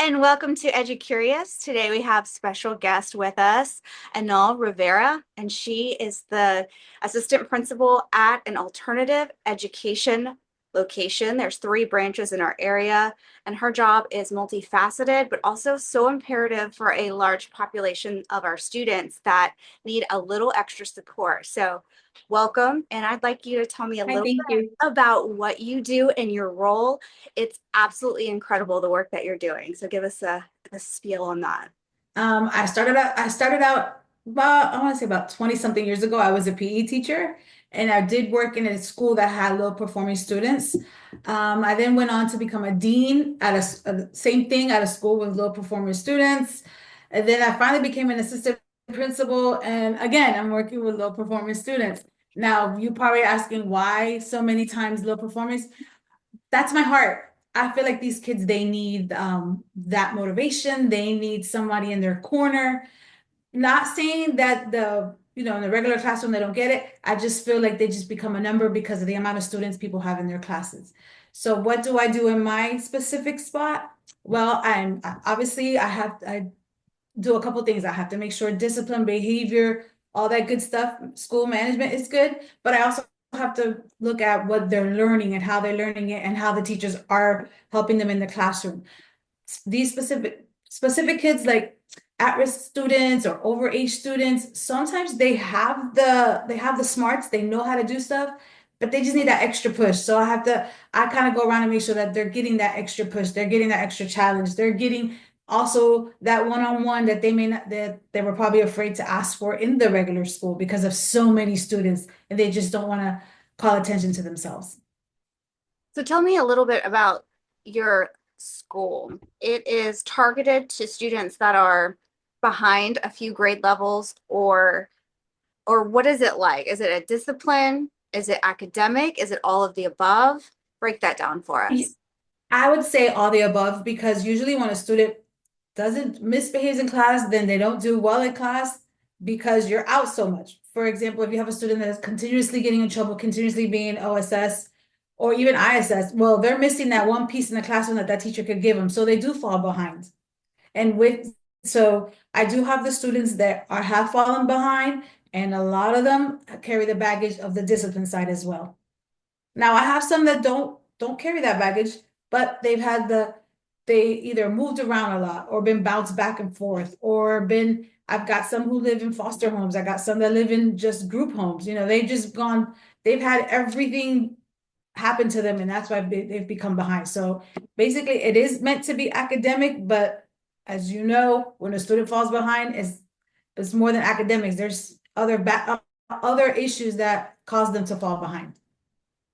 and welcome to EduCurious. Today we have special guest with us, Anel Rivera, and she is the assistant principal at an alternative education location. There's 3 branches in our area, and her job is multifaceted, but also so imperative for a large population of our students that need a little extra support. So welcome, and I'd like you to tell me a Hi, little thank bit you. about what you do in your role. It's absolutely incredible the work that you're doing. So give us a spiel on that. I started out about, I want to say about 20 something years ago. I was a PE teacher and I did work in a school that had low performing students. I then went on to become a dean at same thing at a school with low performing students. And then I finally became an assistant principal. And again, I'm working with low performing students. Now, you probably asking why so many times low performance. That's my heart. I feel like these kids, they need that motivation. They need somebody in their corner. Not saying that in the regular classroom, they don't get it. I just feel like they just become a number because of the amount of students people have in their classes. So what do I do in my specific spot? Well, I do a couple things. I have to make sure discipline, behavior, all that good stuff, school management is good, but I also have to look at what they're learning and how they're learning it and how the teachers are helping them in the classroom. These specific kids, like at-risk students or overage students, sometimes they have the smarts, they know how to do stuff, but they just need that extra push. So I kind of go around and make sure that they're getting that extra push, they're getting that extra challenge, they're getting also that one-on-one that they may not, that they were probably afraid to ask for in the regular school because of so many students and they just don't want to call attention to themselves. So tell me a little bit about your school. It is targeted to students that are behind a few grade levels, or what is it like? Is it a discipline? Is it academic? Is it all of the above? Break that down for us. I would say all the above because usually when a student doesn't misbehaves in class, then they don't do well in class because you're out so much. For example, if you have a student that is continuously getting in trouble, continuously being OSS or even ISS, well, they're missing that one piece in the classroom that teacher could give them. So they do fall behind. And so I do have the students that have fallen behind, and a lot of them carry the baggage of the discipline side as well. Now I have some that don't carry that baggage, but they either moved around a lot or been bounced back and forth or been I've got some who live in foster homes. I got some that live in just group homes. They've had everything happen to them and that's why they've become behind. So basically it is meant to be academic, but as you know, when a student falls behind, it's more than academics. There's other issues that cause them to fall behind.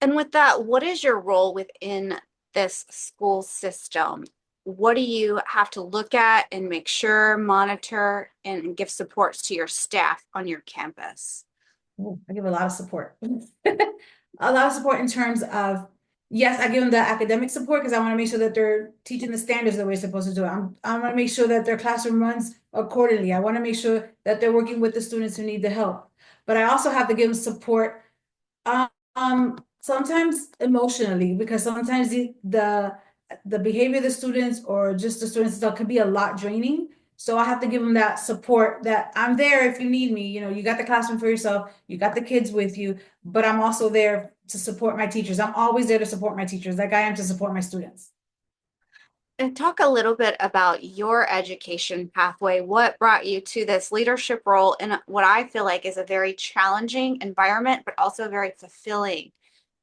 And with that, what is your role within this school system? What do you have to look at and make sure, monitor, and give supports to your staff on your campus? Ooh, I give a lot of support. A lot of support in terms of, yes, I give them the academic support because I want to make sure that they're teaching the standards the way it's supposed to do it. I want to make sure that their classroom runs accordingly. I want to make sure that they're working with the students who need the help. But I also have to give them support, sometimes emotionally, because sometimes the behavior of the students or just the students itself can be a lot draining. So I have to give them that support that I'm there if you need me. You got the classroom for yourself, you got the kids with you, but I'm also there to support my teachers. I'm always there to support my teachers, like I am to support my students. And talk a little bit about your education pathway. What brought you to this leadership role in what I feel like is a very challenging environment, but also a very fulfilling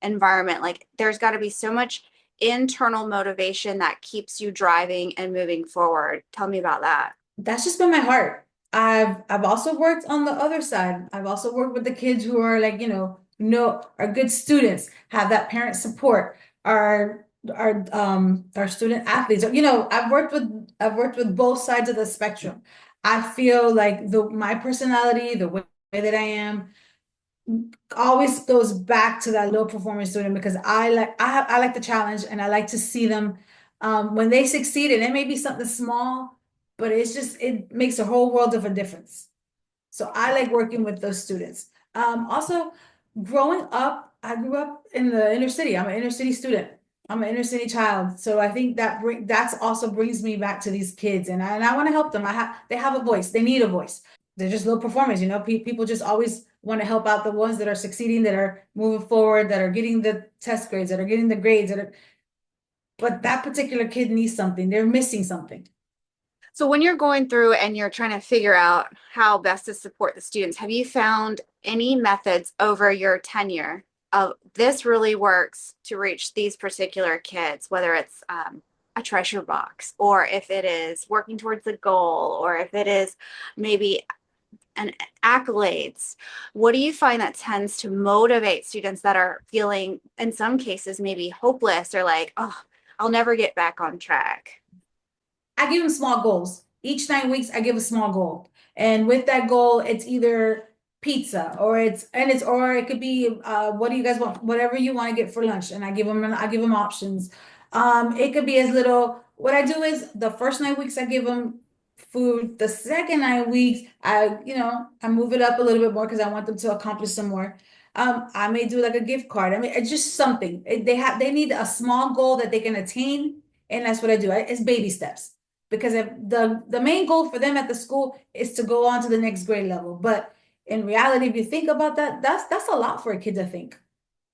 environment? Like there's got to be so much internal motivation that keeps you driving and moving forward. Tell me about that. That's just been my heart. I've also worked on the other side. I've also worked with the kids who are like, are good students, have that parent support, are student athletes. I've worked with both sides of the spectrum. I feel like my personality, the way that I am, always goes back to that low performing student because I like the challenge and I like to see them when they succeed, and it may be something small, but it makes a whole world of a difference. So I like working with those students. Also, growing up, I grew up in the inner city. I'm an inner city student. I'm an inner city child, so I think that's also brings me back to these kids, and I want to help them. They have a voice. They need a voice. They're just low performers, you know. People just always want to help out the ones that are succeeding, that are moving forward, that are getting the test grades, that are getting the grades, but that particular kid needs something. They're missing something. So when you're going through and you're trying to figure out how best to support the students, have you found any methods over your tenure of this really works to reach these particular kids, whether it's a treasure box, or if it is working towards a goal, or if it is maybe an accolades? What do you find that tends to motivate students that are feeling, in some cases, maybe hopeless or like, oh, I'll never get back on track? I give them small goals. Each 9 weeks, I give a small goal. And with that goal, it's either pizza or it could be what do you guys want? Whatever you want to get for lunch. And I give them options. It could be as little, what I do is the first 9 weeks I give them food. The second 9 weeks, I move it up a little bit more because I want them to accomplish some more. I may do like a gift card. I mean, it's just something. They need a small goal that they can attain, and that's what I do. It's baby steps because if the main goal for them at the school is to go on to the next grade level. But in reality, if you think about that, that's a lot for a kid to think.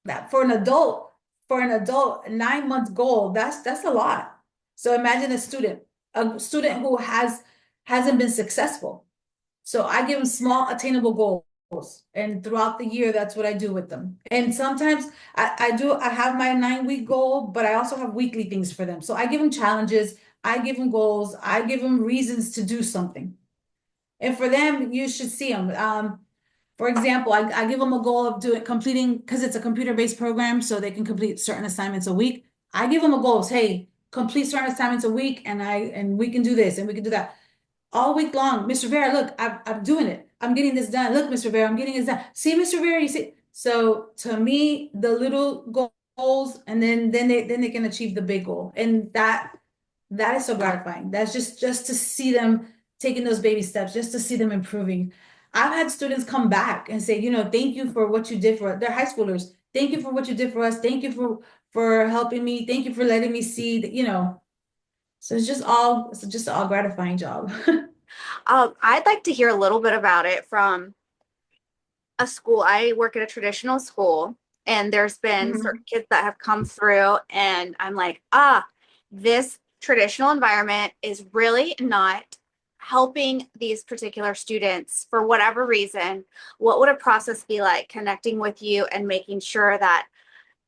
That for an adult, 9 month goal, that's a lot. So imagine a student who hasn't been successful. So I give them small, attainable goals. And throughout the year, that's what I do with them. And sometimes I have my 9 week goal, but I also have weekly things for them. So I give them challenges, I give them goals, I give them reasons to do something. And for them, you should see them. For example, I give them a goal of completing, because it's a computer-based program, so they can complete certain assignments a week. I give them a goal, hey, complete certain assignments a week, and we can do this and we can do that all week long. Mr. Vera, look, I'm doing it. I'm getting this done. Look, Mr. Vera, I'm getting this done. See, Mr. Vera, you see. So to me, the little goals, and then they can achieve the big goal, and that is so gratifying. That's just to see them taking those baby steps, just to see them improving. I've had students come back and say, thank you for what you did for us. They're high schoolers. Thank you for what you did for us. Thank you for helping me. Thank you for letting me see that. So it's just all gratifying job. I'd like to hear a little bit about it from a school. I work at a traditional school, and there's been certain Mhm. kids that have come through, and I'm like, this traditional environment is really not helping these particular students for whatever reason. What would a process be like connecting with you and making sure that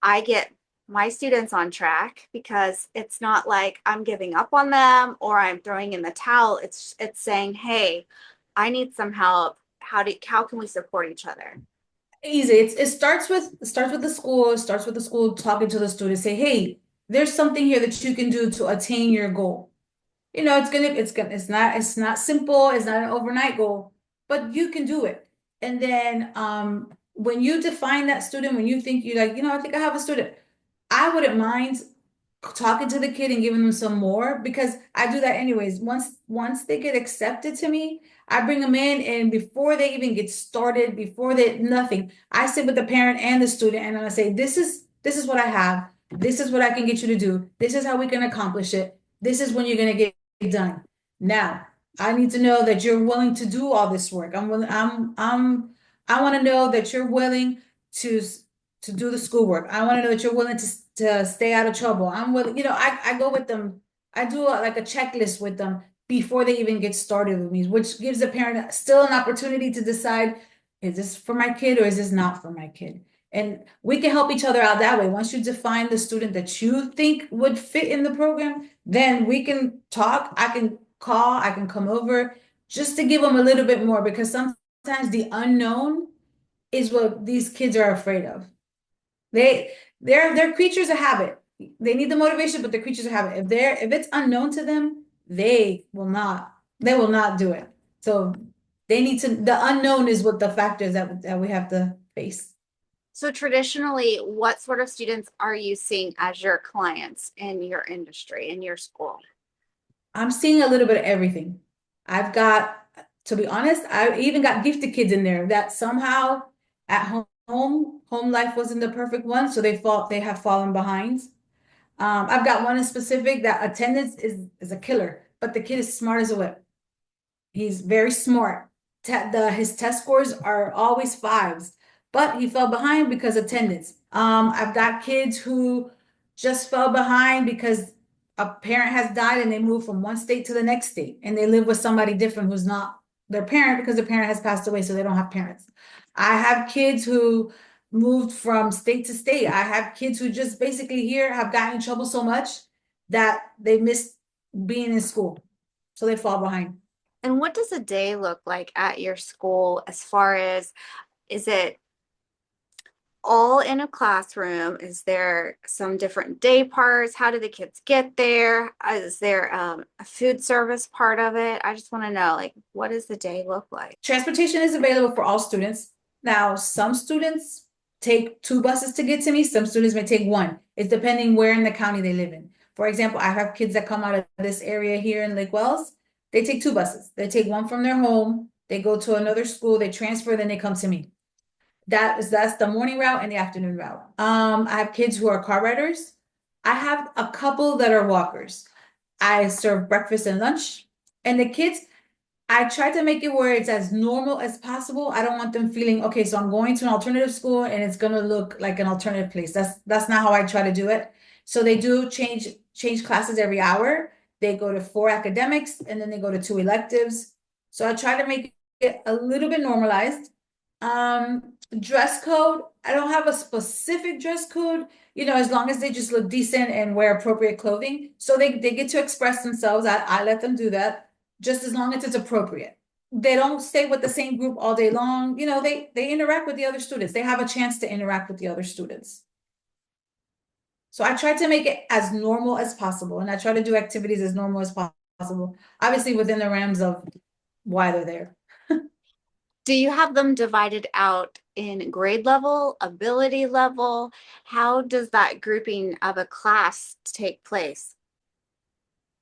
I get my students on track? Because it's not like I'm giving up on them or I'm throwing in the towel. It's saying, hey, I need some help. How can we support each other? Easy. It starts with the school. It starts with the school talking to the students. Say, hey, there's something here that you can do to attain your goal. It's not simple. It's not an overnight goal, but you can do it. And then when you define that student, when you think you like, I think I have a student, I wouldn't mind talking to the kid and giving them some more because I do that anyways. Once they get accepted to me, I bring them in, and before they even get started, before they nothing, I sit with the parent and the student and I say, this is what I have. This is what I can get you to do. This is how we can accomplish it. This is when you're gonna get it done. Now, I need to know that you're willing to do all this work. I want to know that you're willing to to do the schoolwork. I want to know that you're willing to stay out of trouble. I'm willing, I go with them. I do like a checklist with them before they even get started with me, which gives the parent still an opportunity to decide, is this for my kid or is this not for my kid? And we can help each other out that way. Once you define the student that you think would fit in the program, then we can talk. I can call, I can come over just to give them a little bit more because sometimes the unknown is what these kids are afraid of. They're creatures of habit. They need the motivation, but they're creatures of habit. If it's unknown to them, they will not do it. So they need to the unknown is what the factors that we have to face. So traditionally, what sort of students are you seeing as your clients in your industry, in your school? I'm seeing a little bit of everything. I've got, to be honest, I even got gifted kids in there that somehow at home life wasn't the perfect one, so they have fallen behind. I've got one in specific that attendance is a killer, but the kid is smart as a whip. He's very smart. His test scores are always fives, but he fell behind because attendance. I've got kids who just fell behind because a parent has died and they moved from one state to the next state and they live with somebody different who's not their parent because their parent has passed away, so they don't have parents. I have kids who moved from state to state. I have kids who just basically here have gotten in trouble so much that they miss being in school, so they fall behind. And what does a day look like at your school as far as, is it all in a classroom? Is there some different day parts? How do the kids get there? Is there a food service part of it? I just want to know, like, what does the day look like? Transportation is available for all students. Now, some students take two buses to get to me. Some students may take one. It's depending where in the county they live in. For example, I have kids that come out of this area here in Lake Wells. They take two buses. They take one from their home. They go to another school. They transfer, then they come to me. That's the morning route and the afternoon route. I have kids who are car riders. I have a couple that are walkers. I serve breakfast and lunch, and the kids, I try to make it where it's as normal as possible. I don't want them feeling, okay, so I'm going to an alternative school and it's gonna look like an alternative place. That's not how I try to do it. So they do change classes every hour. They go to 4 academics and then they go to 2 electives. So I try to make it a little bit normalized. Dress code, I don't have a specific dress code, as long as they just look decent and wear appropriate clothing. So they get to express themselves. I let them do that just as long as it's appropriate. They don't stay with the same group all day long. They interact with the other students. They have a chance to interact with the other students. So I try to make it as normal as possible, and I try to do activities as normal as possible, obviously within the realms of why they're there. Do you have them divided out in grade level, ability level? How does that grouping of a class take place?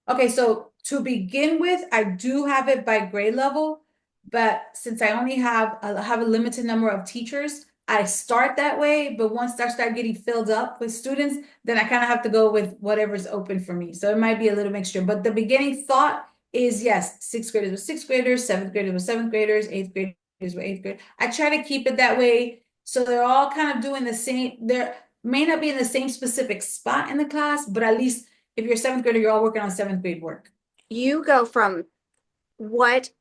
Okay, so to begin with, I do have it by grade level, but since I have a limited number of teachers, I start that way, but once I start getting filled up with students, then I kind of have to go with whatever's open for me. So it might be a little mixture, but the beginning thought is yes, sixth graders with sixth graders, seventh graders with seventh graders, eighth graders with eighth grade. I try to keep it that way so they're all kind of doing the same. They may not be in the same specific spot in the class, but at least if you're a seventh grader, you're all working on seventh grade work. You go from what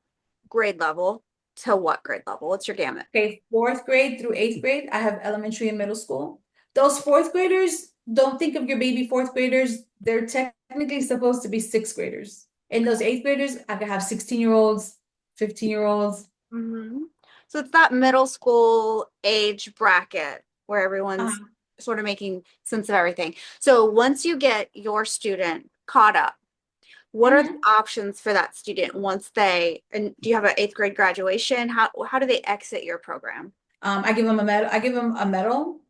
grade level to what grade level? What's your gamut? Okay, fourth grade through eighth grade, I have elementary and middle school. Those fourth graders, don't think of your baby fourth graders. They're technically supposed to be sixth graders. And those eighth graders, I could have 16-year-olds, 15-year-olds. Mhm. So it's that middle school age bracket where everyone's Um, sort of making sense of everything. So once you get your student caught up, what are the mhm. options for that student once and do you have an eighth grade graduation? How do they exit your program? I give them a medal. I give them a medal,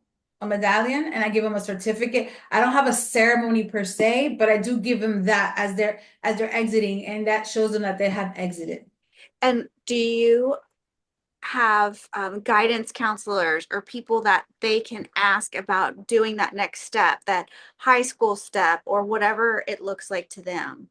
a medallion, and I give them a certificate. I don't have a ceremony per se, but I do give them that as they're exiting, and that shows them that they have exited. And do you have guidance counselors or people that they can ask about doing that next step, that high school step, or whatever it looks like to them?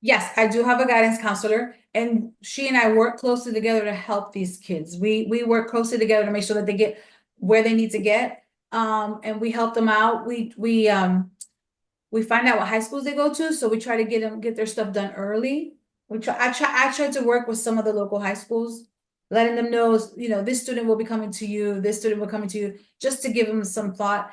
Yes, I do have a guidance counselor, and she and I work closely together to help these kids. We work closely together to make sure that they get where they need to get. And we help them out. We find out what high schools they go to, so we try to get their stuff done early. I try to work with some of the local high schools, letting them know, this student will be coming to you, this student will coming to you, just to give them some thought.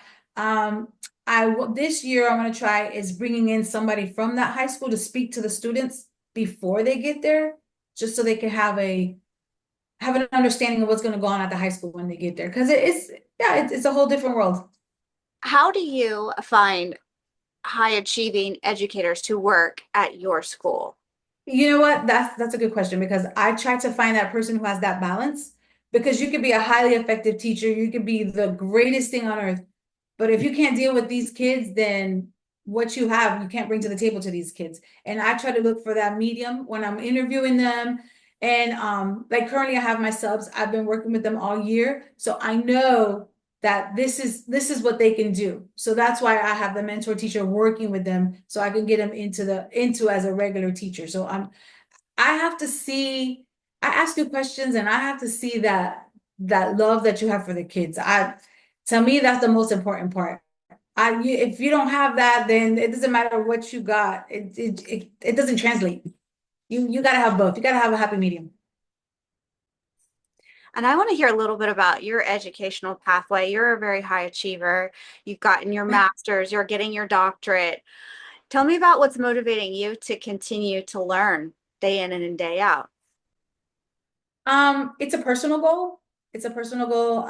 This year I'm gonna try is bringing in somebody from that high school to speak to the students before they get there, just so they can have an understanding of what's gonna go on at the high school when they get there, because it's a whole different world. How do you find high achieving educators to work at your school? You know what? That's a good question, because I try to find that person who has that balance, because you could be a highly effective teacher, you could be the greatest thing on earth, but if you can't deal with these kids, then what you have, you can't bring to the table to these kids. And I try to look for that medium when I'm interviewing them. And like currently I have my subs, I've been working with them all year. So I know that this is what they can do. So that's why I have the mentor teacher working with them so I can get them into as a regular teacher. So I have to see, I ask you questions and I have to see that love that you have for the kids. To me, that's the most important part. If you don't have that, then it doesn't matter what you got. It doesn't translate. You gotta have both. You gotta have a happy medium. And I want to hear a little bit about your educational pathway. You're a very high achiever. You've gotten your master's, you're getting your doctorate. Tell me about what's motivating you to continue to learn day in and day out. It's a personal goal. It's a personal goal.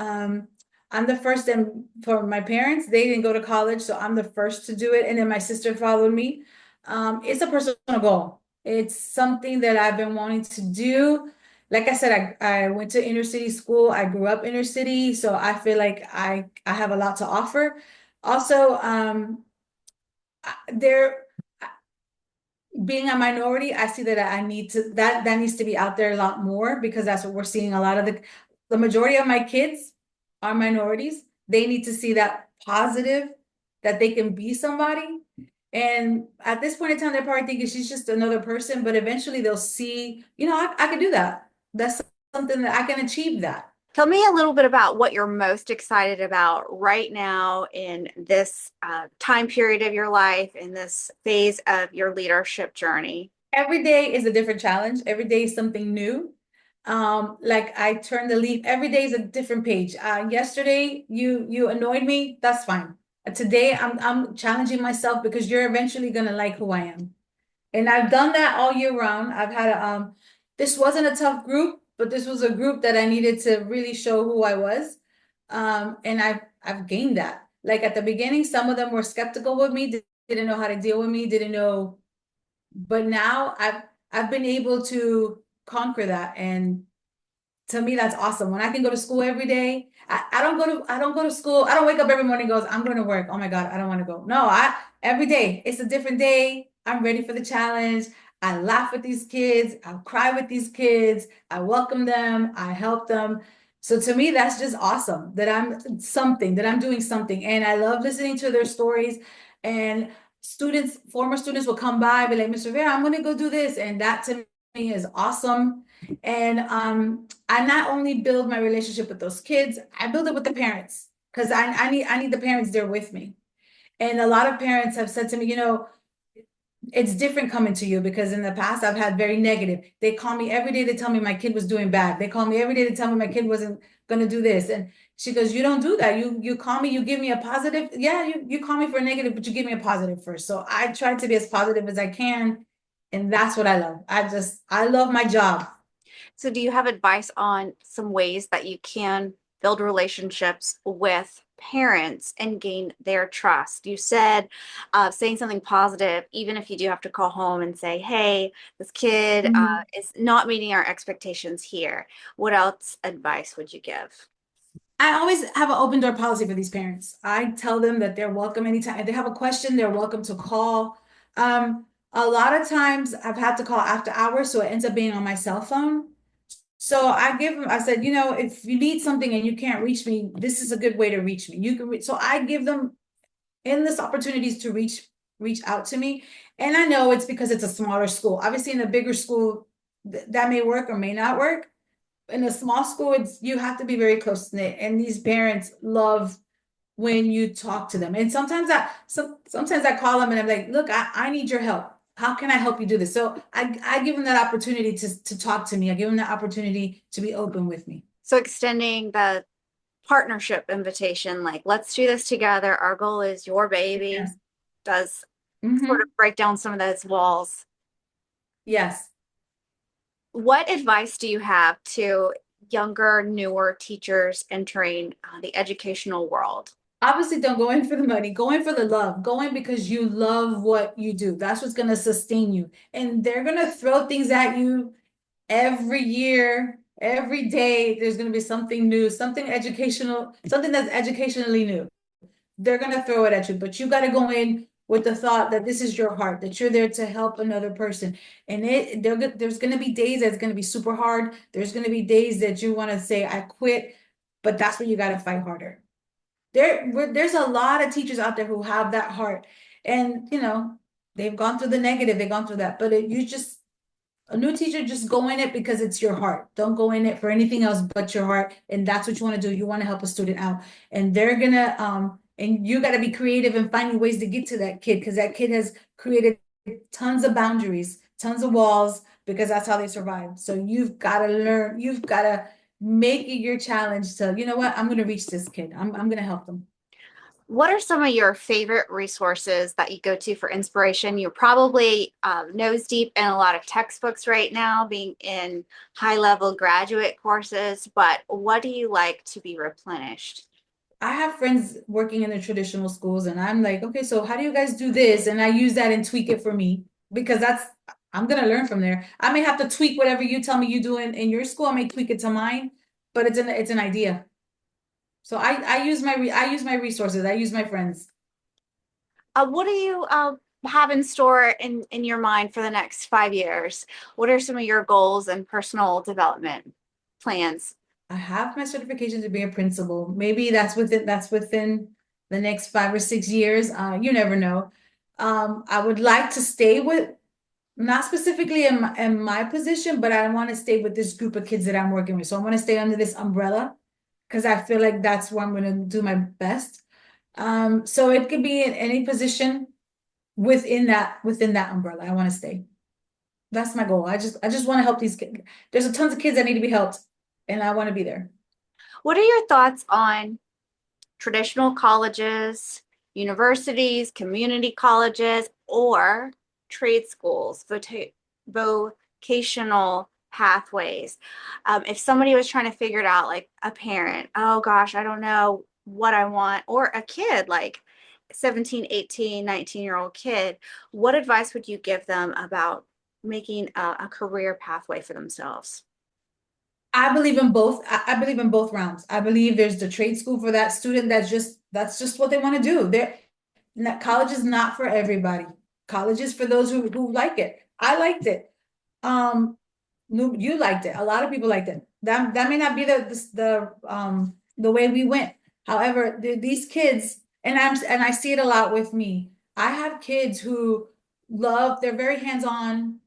I'm the first, and for my parents, they didn't go to college, so I'm the first to do it, and then my sister followed me. It's a personal goal. It's something that I've been wanting to do. Like I said, I went to inner city school. I grew up inner city, so I feel like I have a lot to offer. Also, there being a minority, I see that I need to that needs to be out there a lot more because that's what we're seeing. A lot of the majority of my kids are minorities. They need to see that positive that they can be somebody. And at this point in time, they're probably thinking she's just another person, but eventually they'll see, I can do that. That's something that I can achieve that. Tell me a little bit about what you're most excited about right now in this time period of your life, in this phase of your leadership journey. Every day is a different challenge. Every day is something new. Like I turn the leaf. Every day is a different page. Yesterday you annoyed me. That's fine. Today I'm challenging myself because you're eventually gonna like who I am. And I've done that all year round. I've had this wasn't a tough group, but this was a group that I needed to really show who I was. And I've gained that. Like at the beginning, some of them were skeptical with me, didn't know how to deal with me, didn't know, but now I've been able to conquer that, and to me that's awesome. When I can go to school every day, I don't go to school. I don't wake up every morning and goes, I'm going to work. Oh my God, I don't want to go. No, I every day it's a different day. I'm ready for the challenge. I laugh with these kids. I cry with these kids. I welcome them. I help them. So to me, that's just awesome that I'm doing something. And I love listening to their stories. And former students will come by, be like, Mr. Vera, I'm gonna go do this. And that to me is awesome. And I not only build my relationship with those kids, I build it with the parents because I need the parents there with me. And a lot of parents have said to me, it's different coming to you because in the past I've had very negative. They call me every day to tell me my kid was doing bad. They call me every day to tell me my kid wasn't gonna do this. And she goes, you don't do that. You call me, you give me a positive. Yeah, you call me for a negative, but you give me a positive first. So I try to be as positive as I can. And that's what I love. I love my job. So, do you have advice on some ways that you can build relationships with parents and gain their trust? You said saying something positive, even if you do have to call home and say, hey, this kid Mhm. is not meeting our expectations here. What else advice would you give? I always have an open door policy for these parents. I tell them that they're welcome anytime. If they have a question, they're welcome to call. A lot of times I've had to call after hours, so it ends up being on my cell phone. So I said, if you need something and you can't reach me, this is a good way to reach me. So I give them endless opportunities to reach out to me. And I know it's because it's a smaller school. Obviously, in a bigger school, that may work or may not work. In a small school, you have to be very close knit, and these parents love when you talk to them. And sometimes I call them and I'm like, look, I need your help. How can I help you do this? So I give them that opportunity to talk to me. I give them that opportunity to be open with me. So, extending the partnership invitation, like, let's do this together. Our goal is your baby, Yes. does sort of Mm-hmm. break down some of those walls. Yes. What advice do you have to younger, newer teachers entering the educational world? Obviously, don't go in for the money. Go in for the love. Go in because you love what you do. That's what's going to sustain you. And they're going to throw things at you every year, every day. There's going to be something new, something educational, something that's educationally new. They're going to throw it at you, but you got to go in with the thought that this is your heart, that you're there to help another person. And there's going to be days that's going to be super hard. There's going to be days that you want to say, I quit, but that's where you got to fight harder. There's a lot of teachers out there who have that heart, and they've gone through the negative, they've gone through that, but you just a new teacher, just go in it because it's your heart. Don't go in it for anything else but your heart. And that's what you want to do. You want to help a student out. And they're gonna and you gotta be creative and finding ways to get to that kid because that kid has created tons of boundaries, tons of walls, because that's how they survive. So you've got to learn, you've got to make it your challenge to, you know what, I'm gonna reach this kid. I'm gonna help them. What are some of your favorite resources that you go to for inspiration? You're probably nose deep in a lot of textbooks right now, being in high level graduate courses, but what do you like to be replenished? I have friends working in the traditional schools, and I'm like, okay, so how do you guys do this? And I use that and tweak it for me because I'm gonna learn from there. I may have to tweak whatever you tell me you do in your school. I may tweak it to mine, but it's an idea. So I use my resources. I use my friends. What do you have in store in your mind for the next 5 years? What are some of your goals and personal development plans? I have my certification to be a principal. Maybe that's within the next 5 or 6 years. You never know. I would like to stay with not specifically in my position, but I want to stay with this group of kids that I'm working with. So I want to stay under this umbrella because I feel like that's where I'm going to do my best. So it could be in any position within that umbrella. I want to stay. That's my goal. I just want to help these kids. There's a tons of kids that need to be helped, and I want to be there. What are your thoughts on traditional colleges, universities, community colleges, or trade schools, vocational pathways? If somebody was trying to figure it out, like a parent, oh gosh, I don't know what I want, or a kid, like 17, 18, 19-year-old kid, what advice would you give them about making a career pathway for themselves? I believe in both. I believe in both rounds. I believe there's the trade school for that student that's just what they want to do. College is not for everybody. College is for those who like it. I liked it. Um, no, you liked it. A lot of people liked it. That may not be the way we went. However, these kids, and I see it a lot with me. I have kids who they're very hands-on,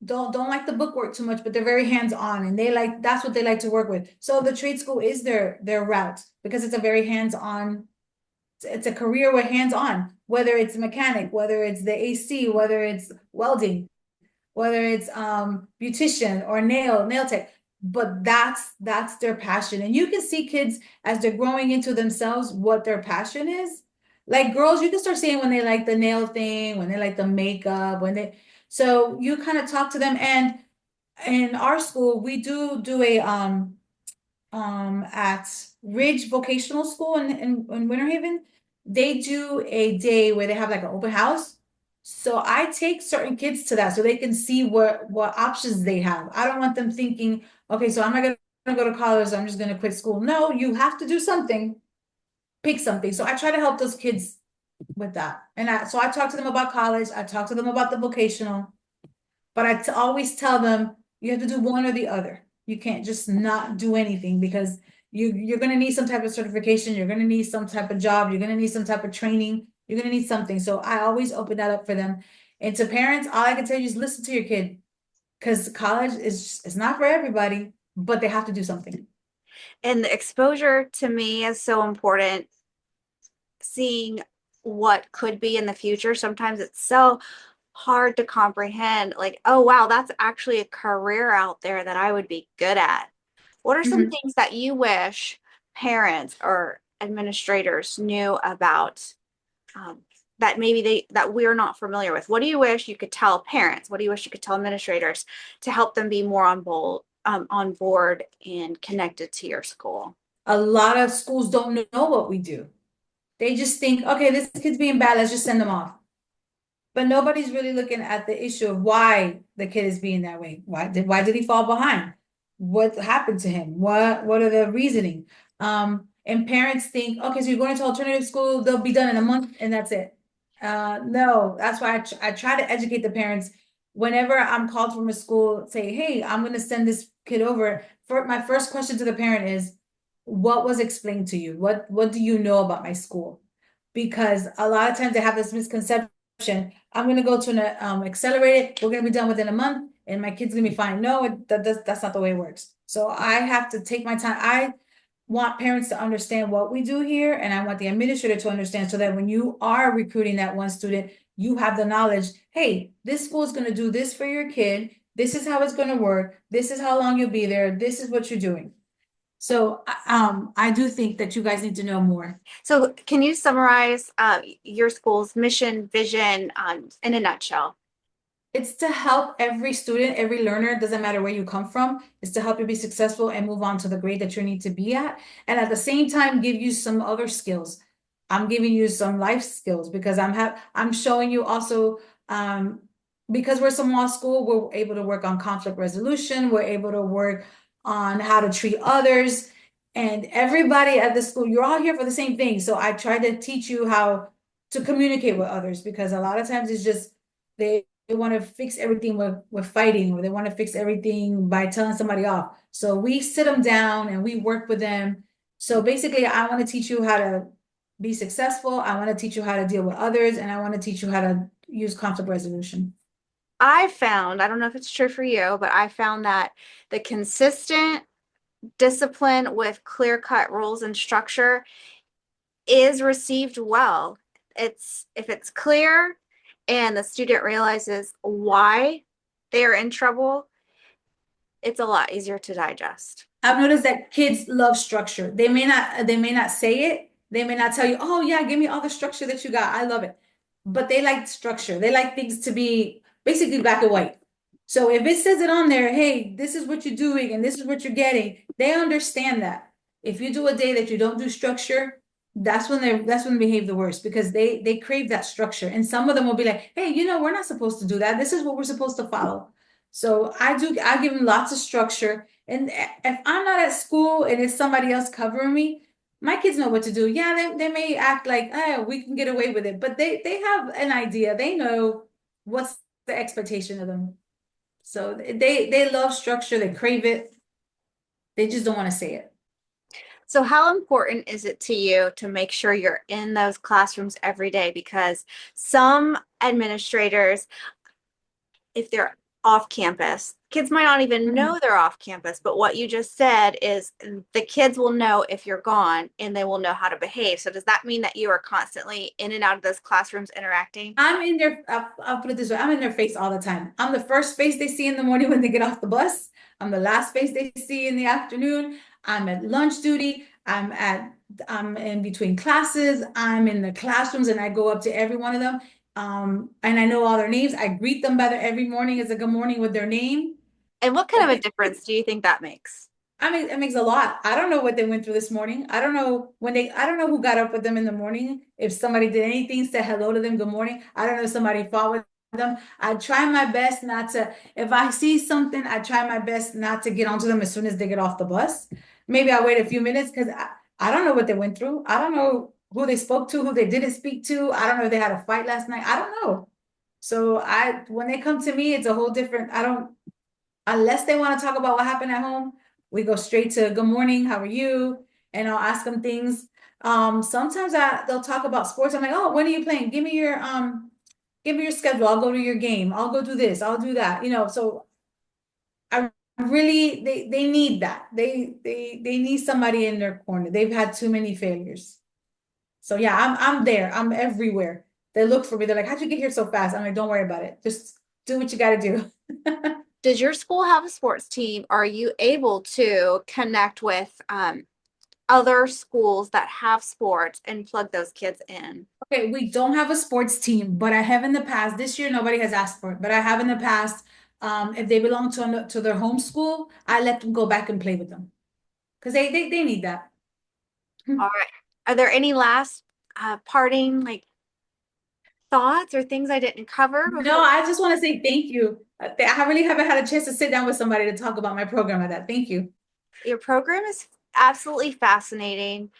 don't like the bookwork too much, but they're very hands-on and that's what they like to work with. So the trade school is their route because it's a very hands-on, it's a career with hands-on, whether it's mechanic, whether it's the AC, whether it's welding, whether it's beautician or nail tech. But that's their passion. And you can see kids as they're growing into themselves what their passion is. Like girls, you can start seeing when they like the nail thing, when they like the makeup, so you kind of talk to them. And in our school, we do a at Ridge Vocational School in Winter Haven, they do a day where they have like an open house. So I take certain kids to that so they can see what options they have. I don't want them thinking, okay, so I'm not gonna go to college, I'm just gonna quit school. No, you have to do something, pick something. So I try to help those kids with that. So I talk to them about college, I talk to them about the vocational. But always tell them you have to do one or the other. You can't just not do anything because you're going to need some type of certification. You're going to need some type of job. You're going to need some type of training. You're going to need something. So I always open that up for them. And to parents, all I can tell you is listen to your kid because college is not for everybody, but they have to do something. And the exposure to me is so important, seeing what could be in the future. Sometimes it's so hard to comprehend, like, oh, wow, that's actually a career out there that I would be good at. What are some Mhm. things that you wish parents or administrators knew about, um, that maybe that we're not familiar with? What do you wish you could tell parents? What do you wish you could tell administrators to help them be more on board and connected to your school? A lot of schools don't know what we do. They just think, okay, this kid's being bad, let's just send them off. But nobody's really looking at the issue of why the kid is being that way. Why did he fall behind? What happened to him? What are the reasoning? And parents think, okay, so you're going to alternative school, they'll be done in a month and that's it. No, that's why I try to educate the parents whenever I'm called from a school, say, hey, I'm going to send this kid over. For my first question to the parent is, what was explained to you? What do you know about my school? Because a lot of times they have this misconception. I'm going to go to an accelerated. We're going to be done within a month, and my kid's going to be fine. No, that's not the way it works. So I have to take my time. I want parents to understand what we do here, and I want the administrator to understand so that when you are recruiting that one student, you have the knowledge. Hey, this school is going to do this for your kid. This is how it's going to work. This is how long you'll be there. This is what you're doing. So, I do think that you guys need to know more. So, can you summarize your school's mission, vision in a nutshell? It's to help every student, every learner, doesn't matter where you come from, it's to help you be successful and move on to the grade that you need to be at. And at the same time, give you some other skills. I'm giving you some life skills because I'm showing you also because we're a small school, we're able to work on conflict resolution, we're able to work on how to treat others. And everybody at the school, you're all here for the same thing. So I try to teach you how to communicate with others because a lot of times it's just they want to fix everything with fighting, or they want to fix everything by telling somebody off. So we sit them down and we work with them. So basically, I want to teach you how to be successful. I want to teach you how to deal with others, and I want to teach you how to use conflict resolution. I found, I don't know if it's true for you, but I found that the consistent discipline with clear-cut rules and structure is received well. It's if it's clear and the student realizes why they are in trouble, it's a lot easier to digest. I've noticed that kids love structure. They may not say it. They may not tell you, "Oh yeah, give me all the structure that you got. I love it." But they like structure. They like things to be basically black and white. So if it says it on there, "Hey, this is what you're doing and this is what you're getting," they understand that. If you do a day that you don't do structure, that's when they behave the worst because they crave that structure. And some of them will be like, "Hey, we're not supposed to do that. This is what we're supposed to follow." So I give them lots of structure. And if I'm not at school and it's somebody else covering me, my kids know what to do. Yeah, they may act like, oh, we can get away with it, but they have an idea. They know what's the expectation of them. So they love structure, they crave it. They just don't want to say it. So, how important is it to you to make sure you're in those classrooms every day? Because some administrators, if they're off campus, kids might not even know Mhm. they're off campus. But what you just said is the kids will know if you're gone and they will know how to behave. So, does that mean that you are constantly in and out of those classrooms interacting? I'm in their, I'll put it this way, I'm in their face all the time. I'm the first face they see in the morning when they get off the bus. I'm the last face they see in the afternoon. I'm at lunch duty. I'm in between classes. I'm in the classrooms and I go up to every one of them. And I know all their names. I greet them by their every morning as a good morning with their name. And what kind of a difference do you think that makes? I mean, it makes a lot. I don't know what they went through this morning. I don't know who got up with them in the morning. If somebody did anything, said hello to them, good morning. I don't know if somebody fought with them. I try my best not to, if I see something, I try my best not to get onto them as soon as they get off the bus. Maybe I wait a few minutes because I don't know what they went through. I don't know who they spoke to, who they didn't speak to. I don't know if they had a fight last night. I don't know. So when they come to me, it's a whole different, I don't, unless they want to talk about what happened at home, we go straight to good morning, how are you? And I'll ask them things. Sometimes they'll talk about sports. I'm like, oh, when are you playing? Give me your schedule. I'll go to your game. I'll go do this. I'll do that. So I really they need that. They need somebody in their corner. They've had too many failures. So yeah, I'm there. I'm everywhere. They look for me. They're like, how'd you get here so fast? I'm like, don't worry about it. Just do what you gotta do. Does your school have a sports team? Are you able to connect with other schools that have sports and plug those kids in? Okay, we don't have a sports team, but I have in the past. This year, nobody has asked for it, but I have in the past. If they belong to their home school, I let them go back and play with them because they need that. All right. Are there any last parting thoughts or things I didn't cover No, before? I just want to say thank you. I really haven't had a chance to sit down with somebody to talk about my program like that. Thank you. Your program is absolutely fascinating.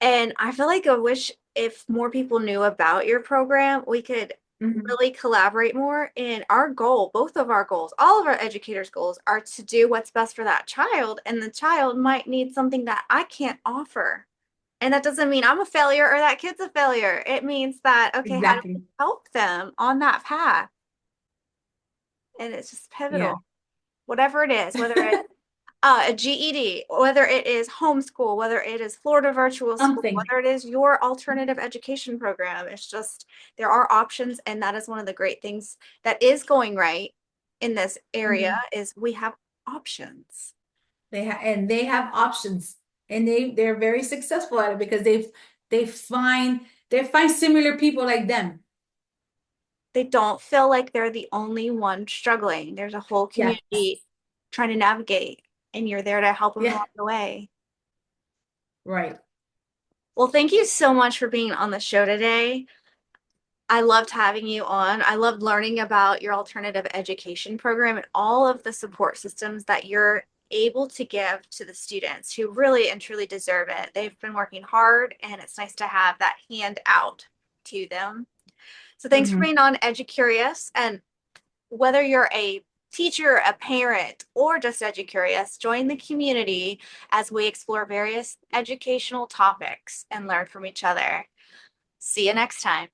And I feel like I wish if more people knew about your program, we could Mhm. really collaborate more. And our goal, both of our goals, all of our educators' goals are to do what's best for that child. And the child might need something that I can't offer. And that doesn't mean I'm a failure or that kid's a failure. It means that, okay, how do we Exactly. help them on that path? And it's just Yeah. pivotal, whatever it is, whether it's a GED, whether it is homeschool, whether it is Florida virtual school, Something. whether it is your alternative education program. It's just there are options, and that is one of the great things that is going right in this area Mhm. is we have options. They have options, and they're very successful at it because they find they find similar people like them. They don't feel like they're the only one struggling. There's a whole Yes. community trying to navigate, and you're there to help them Yeah. along the way. Right. Well, thank you so much for being on the show today. I loved having you on. I loved learning about your alternative education program and all of the support systems that you're able to give to the students who really and truly deserve it. They've been working hard, and it's nice to have that hand out to them. So thanks for Mhm. being on EduCurious. And whether you're a teacher, a parent, or just EduCurious, join the community as we explore various educational topics and learn from each other. See you next time.